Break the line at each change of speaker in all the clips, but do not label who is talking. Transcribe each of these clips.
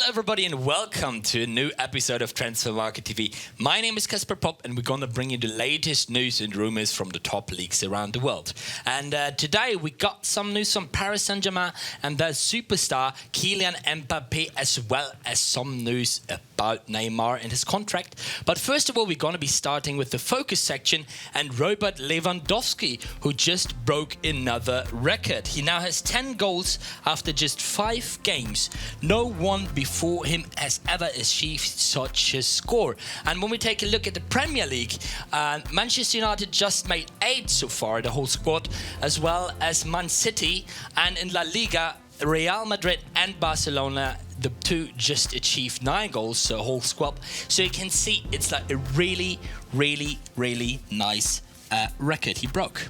Hello everybody and welcome to a new episode of Transfermarkt TV. My name is Kasper Pop and we're going to bring you the latest news and rumors from the top leagues around the world. And today we got some news on Paris Saint-Germain and their superstar Kylian Mbappé, as well as some news about Neymar and his contract. But first of all, we're going to be starting with the focus section and Robert Lewandowski, who just broke another record. He now has 10 goals after just 5 games. No one before him has ever achieved such a score. And when we take a look at the Premier League, Manchester United just made 8 so far, the whole squad, as well as Man City. And in La Liga, Real Madrid and Barcelona, the two just achieved 9 goals, so whole squad. So you can see it's like a really nice record he broke.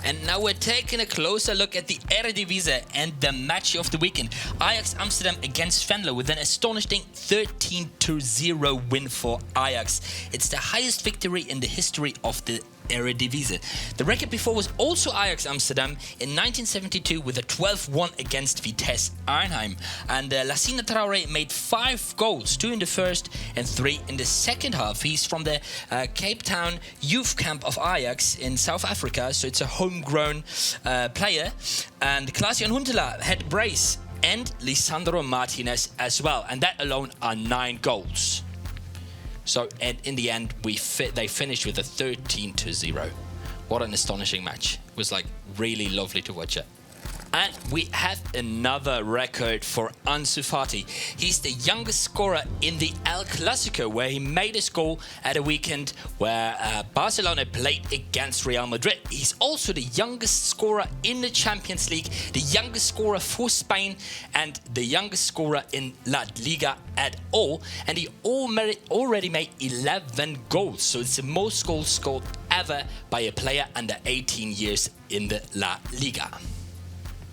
And now we're taking a closer look at the Eredivisie and the match of the weekend. Ajax Amsterdam against Venlo with an astonishing 13-0 win for Ajax. It's the highest victory in the history of the Eredivisie. The record before was also Ajax Amsterdam in 1972 with a 12-1 against Vitesse Arnhem. And Lassina Traoré made 5 goals, 2 in the first and 3 in the second half. He's from the Cape Town youth camp of Ajax in South Africa, so it's a homegrown player. And Klaas-Jan Huntelaar had brace and Lisandro Martinez as well, and that alone are 9 goals. So, and in the end, they finished with a 13-0. What an astonishing match. It was like really lovely to watch it. And we have another record for Ansu Fati. He's the youngest scorer in the El Clasico, where he made his goal at a weekend where Barcelona played against Real Madrid. He's also the youngest scorer in the Champions League, the youngest scorer for Spain, and the youngest scorer in La Liga at all. And he already made 11 goals. So it's the most goals scored ever by a player under 18 years in the La Liga.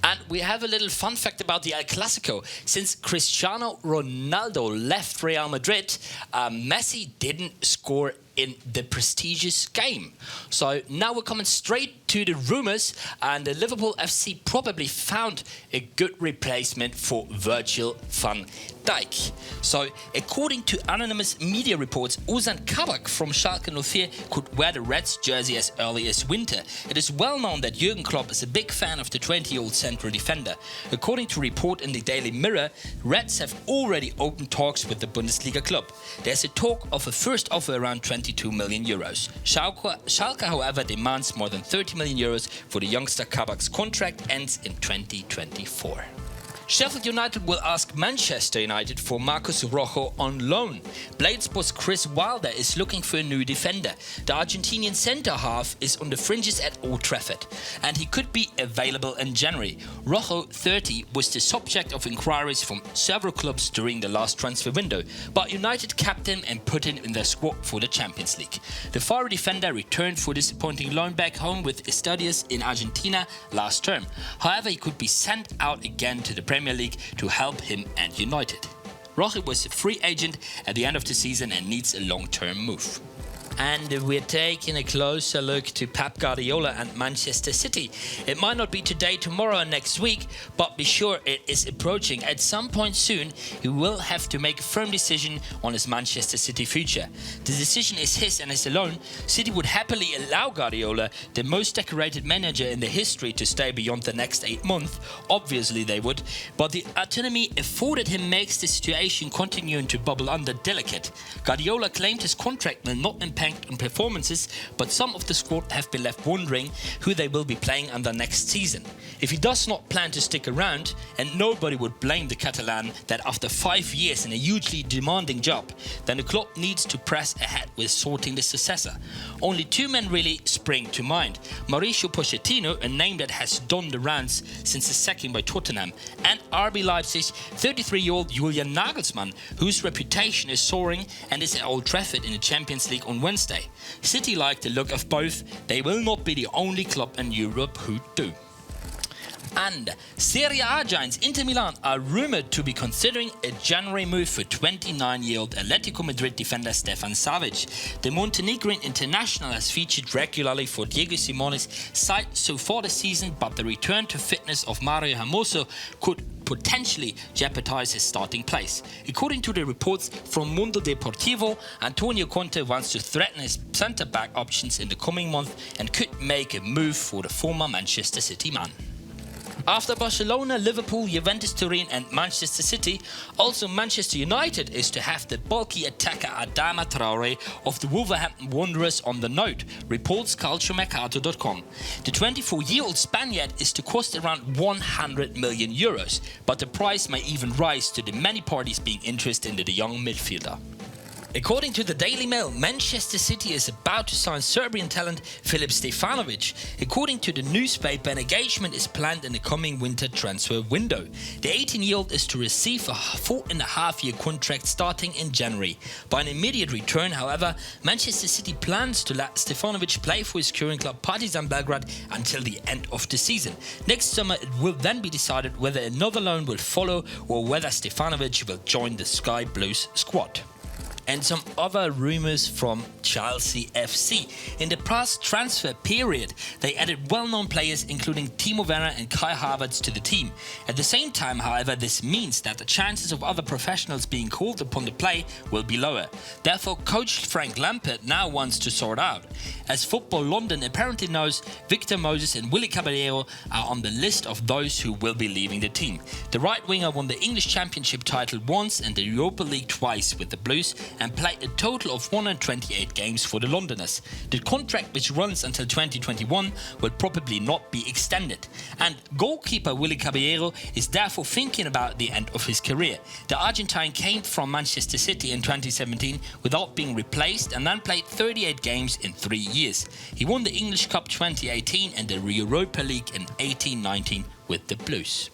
And we have a little fun fact about the El Clasico. Since Cristiano Ronaldo left Real Madrid, Messi didn't score in the prestigious game. So now we're coming straight to the rumours, and the Liverpool FC probably found a good replacement for Virgil van Dijk. So according to anonymous media reports, Ozan Kabak from Schalke 04 could wear the Reds jersey as early as winter. It is well known that Jurgen Klopp is a big fan of the 20-year-old central defender. According to a report in the Daily Mirror, Reds have already opened talks with the Bundesliga club. There's a talk of a first offer around 22 million euros. Schalke, however, demands more than 30 million euros for the youngster. Kabak's contract ends in 2024. Sheffield United will ask Manchester United for Marcos Rojo on loan. Blades boss Chris Wilder is looking for a new defender. The Argentinian centre-half is on the fringes at Old Trafford, and he could be available in January. Rojo, 30, was the subject of inquiries from several clubs during the last transfer window, but United kept him and put him in their squad for the Champions League. The forward defender returned for disappointing loan back home with Estadios in Argentina last term. However, he could be sent out again to the Premier League to help him and United. Rojo was a free agent at the end of the season and needs a long-term move. And we're taking a closer look to Pep Guardiola and Manchester City. It might not be today, tomorrow, or next week, but be sure it is approaching. At some point soon, he will have to make a firm decision on his Manchester City future. The decision is his and his alone. City would happily allow Guardiola, the most decorated manager in the history, to stay beyond the next 8 months. Obviously they would, but the autonomy afforded him makes the situation continuing to bubble under delicate. Guardiola claimed his contract will not impact on performances, but some of the squad have been left wondering who they will be playing under next season. If he does not plan to stick around, and nobody would blame the Catalan that after 5 years in a hugely demanding job, then the club needs to press ahead with sorting the successor. Only 2 men really spring to mind: Mauricio Pochettino, a name that has done the rounds since his sacking by Tottenham, and RB Leipzig's 33-year-old Julian Nagelsmann, whose reputation is soaring and is at Old Trafford in the Champions League on Wednesday. City like the look of both. They will not be the only club in Europe who do. And Serie A giants Inter Milan are rumored to be considering a January move for 29-year-old Atletico Madrid defender Stefan Savic. The Montenegrin international has featured regularly for Diego Simone's side so far this season, but the return to fitness of Mario Hermoso could potentially jeopardize his starting place. According to the reports from Mundo Deportivo, Antonio Conte wants to threaten his centre-back options in the coming month and could make a move for the former Manchester City man. After Barcelona, Liverpool, Juventus Turin and Manchester City, also Manchester United is to have the bulky attacker Adama Traore of the Wolverhampton Wanderers on the note, reports calciomercato.com. The 24-year-old Spaniard is to cost around 100 million euros, but the price may even rise to the many parties being interested in the young midfielder. According to the Daily Mail, Manchester City is about to sign Serbian talent Filip Stefanovic. According to the newspaper, an engagement is planned in the coming winter transfer window. The 18-year-old is to receive a 4.5-year contract starting in January. By an immediate return, however, Manchester City plans to let Stefanovic play for his current club Partizan Belgrade until the end of the season. Next summer, it will then be decided whether another loan will follow or whether Stefanovic will join the Sky Blues squad. And some other rumours from Chelsea FC. In the past transfer period, they added well-known players including Timo Werner and Kai Havertz to the team. At the same time, however, this means that the chances of other professionals being called upon to play will be lower. Therefore, coach Frank Lampard now wants to sort out. As Football London apparently knows, Victor Moses and Willy Caballero are on the list of those who will be leaving the team. The right winger won the English Championship title once and the Europa League twice with the Blues, and played a total of 128 games for the Londoners. The contract, which runs until 2021, will probably not be extended. And goalkeeper Willy Caballero is therefore thinking about the end of his career. The Argentine came from Manchester City in 2017 without being replaced and then played 38 games in 3 years. He won the English Cup 2018 and the Europa League in 18-19 with the Blues.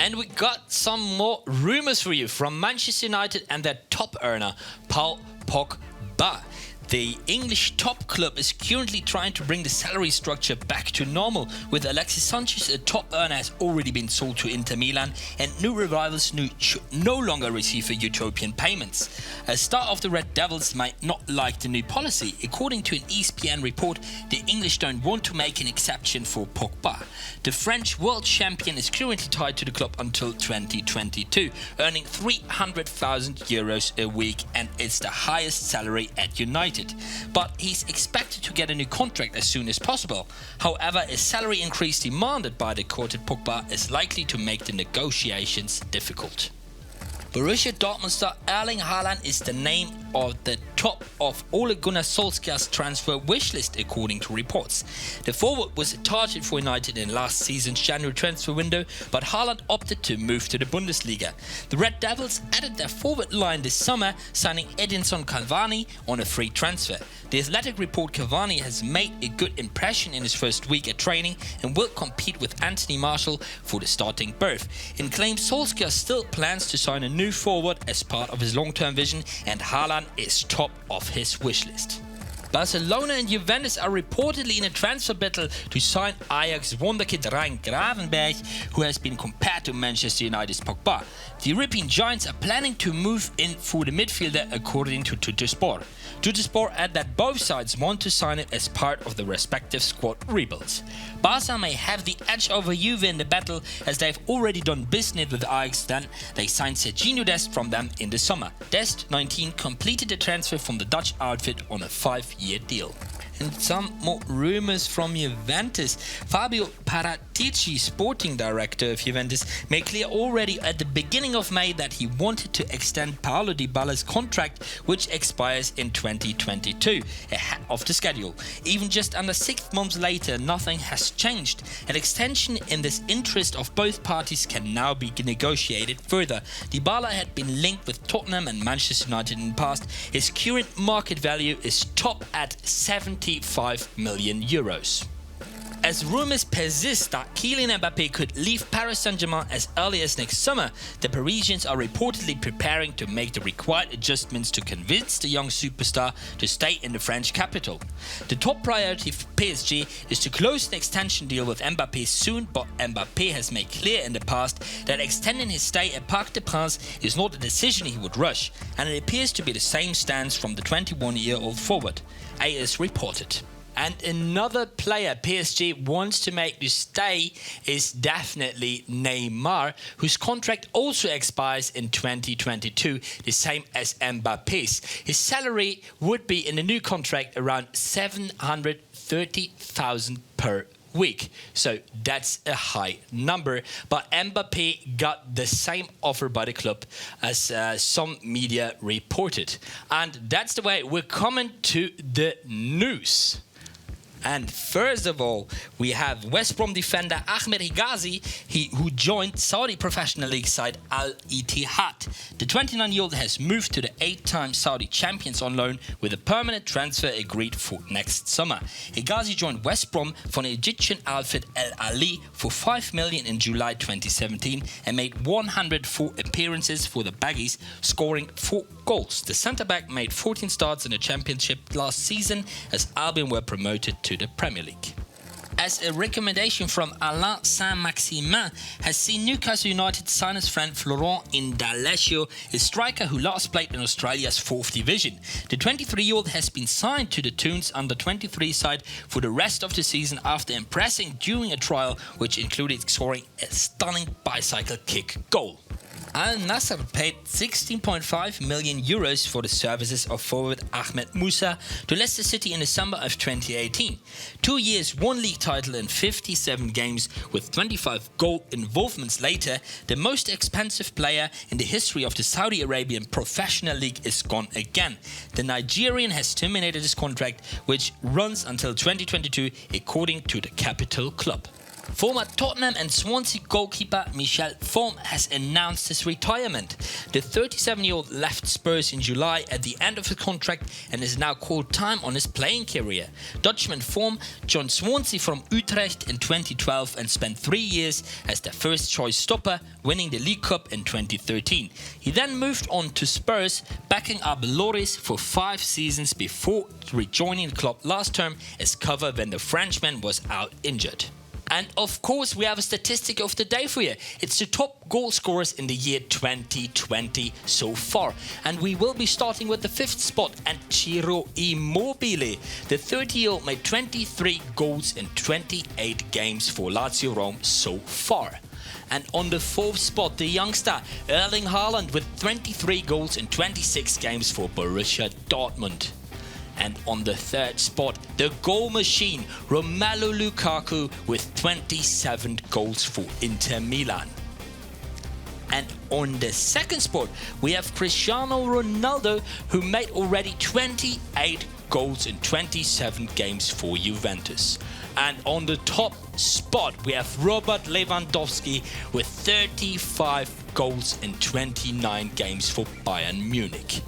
And we got some more rumours for you from Manchester United and their top earner, Paul Pogba. The English top club is currently trying to bring the salary structure back to normal. With Alexis Sanchez, a top earner, has already been sold to Inter Milan, and new rivals should no longer receive a utopian payments. A star of the Red Devils might not like the new policy. According to an ESPN report, the English don't want to make an exception for Pogba. The French world champion is currently tied to the club until 2022, earning 300,000 euros a week, and it's the highest salary at United. But he's expected to get a new contract as soon as possible. However, a salary increase demanded by the courted Pogba is likely to make the negotiations difficult. Borussia Dortmund star Erling Haaland is the name of the top of Ole Gunnar Solskjaer's transfer wishlist, according to reports. The forward was a target for United in last season's January transfer window, but Haaland opted to move to the Bundesliga. The Red Devils added their forward line this summer, signing Edinson Cavani on a free transfer. The Athletic report Cavani has made a good impression in his first week at training and will compete with Anthony Martial for the starting berth. It claims Solskjaer still plans to sign a new forward as part of his long-term vision, and Haaland is top of his wishlist. Barcelona and Juventus are reportedly in a transfer battle to sign Ajax wonderkid Ryan Gravenberch, who has been compared to Manchester United's Pogba. The European giants are planning to move in for the midfielder, according to Tuttosport. Tuttosport add that both sides want to sign it as part of the respective squad rebuilds. Barca may have the edge over Juve in the battle, as they've already done business with Ajax. Then they signed Serginho Dest from them in the summer. Dest, 19, completed the transfer from the Dutch outfit on a 5-year deal. And some more rumours from Juventus. Fabio Paratici, sporting director of Juventus, made clear already at the beginning of May that he wanted to extend Paulo Dybala's contract, which expires in 2022, ahead of the schedule. Even just under 6 months later, nothing has changed. An extension in this interest of both parties can now be negotiated further. Dybala had been linked with Tottenham and Manchester United in the past. His current market value is top at 75 million euros. As rumors persist that Kylian Mbappé could leave Paris Saint-Germain as early as next summer, the Parisians are reportedly preparing to make the required adjustments to convince the young superstar to stay in the French capital. The top priority for PSG is to close an extension deal with Mbappé soon, but Mbappé has made clear in the past that extending his stay at Parc des Princes is not a decision he would rush, and it appears to be the same stance from the 21-year-old forward, AS reported. And another player PSG wants to make to stay is definitely Neymar, whose contract also expires in 2022, the same as Mbappe's. His salary would be in the new contract around 730,000 per week. So that's a high number. But Mbappé got the same offer by the club as some media reported. And that's the way we're coming to the news. And first of all, we have West Brom defender Ahmed Higazi, who joined Saudi professional league side Al Ittihad. The 29-year-old has moved to the 8-time Saudi champions on loan with a permanent transfer agreed for next summer. Higazi joined West Brom from the Egyptian outfit Al Ali for $5 million in July 2017 and made 104 appearances for the Baggies, scoring 4 goals. The centre-back made 14 starts in the championship last season as Albion were promoted to the Premier League. As a recommendation from Alain Saint-Maximin has seen Newcastle United sign his friend Florent Indalecio, a striker who last played in Australia's 4th division. The 23-year-old has been signed to the Toons under-23 side for the rest of the season after impressing during a trial which included scoring a stunning bicycle kick goal. Al Nassr paid €16.5 million for the services of forward Ahmed Musa to Leicester City in the summer of 2018. 2 years, 1 league title and 57 games with 25 goal involvements later, the most expensive player in the history of the Saudi Arabian professional league is gone again. The Nigerian has terminated his contract, which runs until 2022 according to the Capital Club. Former Tottenham and Swansea goalkeeper Michel Vorm has announced his retirement. The 37-year-old left Spurs in July at the end of his contract and is now called time on his playing career. Dutchman Vorm joined Swansea from Utrecht in 2012 and spent 3 years as their first-choice stopper, winning the League Cup in 2013. He then moved on to Spurs, backing up Loris for 5 seasons before rejoining the club last term as cover when the Frenchman was out injured. And of course, we have a statistic of the day for you. It's the top goal scorers in the year 2020 so far. And we will be starting with the 5th spot and Ciro Immobile. The 30-year-old made 23 goals in 28 games for Lazio Rome so far. And on the 4th spot, the youngster Erling Haaland with 23 goals in 26 games for Borussia Dortmund. And on the 3rd spot, the goal machine, Romelu Lukaku with 27 goals for Inter Milan. And on the 2nd spot, we have Cristiano Ronaldo, who made already 28 goals in 27 games for Juventus. And on the top spot, we have Robert Lewandowski with 35 goals in 29 games for Bayern Munich.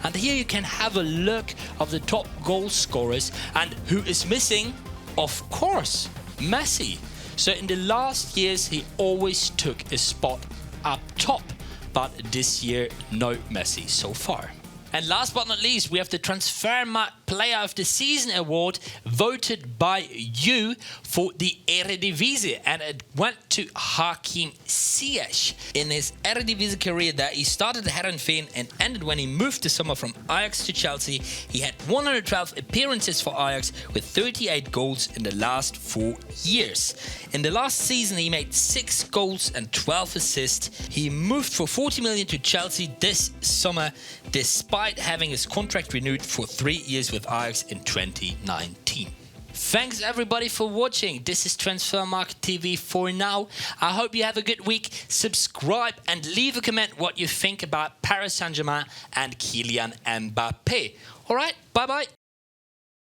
And here you can have a look of the top goal scorers and who is missing, of course, Messi. So in the last years, he always took a spot up top, but this year, no Messi so far. And last but not least, we have the Transfermarkt Player of the Season award voted by you for the Eredivisie, and it went to Hakim Ziyech. In his Eredivisie career that he started at Heerenveen and ended when he moved this summer from Ajax to Chelsea, he had 112 appearances for Ajax with 38 goals in the last 4 years. In the last season, he made 6 goals and 12 assists. He moved for 40 million to Chelsea this summer, despite having his contract renewed for 3 years with Ajax in 2019. Thanks everybody for watching. This is Transfermarkt TV for now. I hope you have a good week. Subscribe and leave a comment what you think about Paris Saint-Germain and Kylian Mbappé. Alright, bye bye.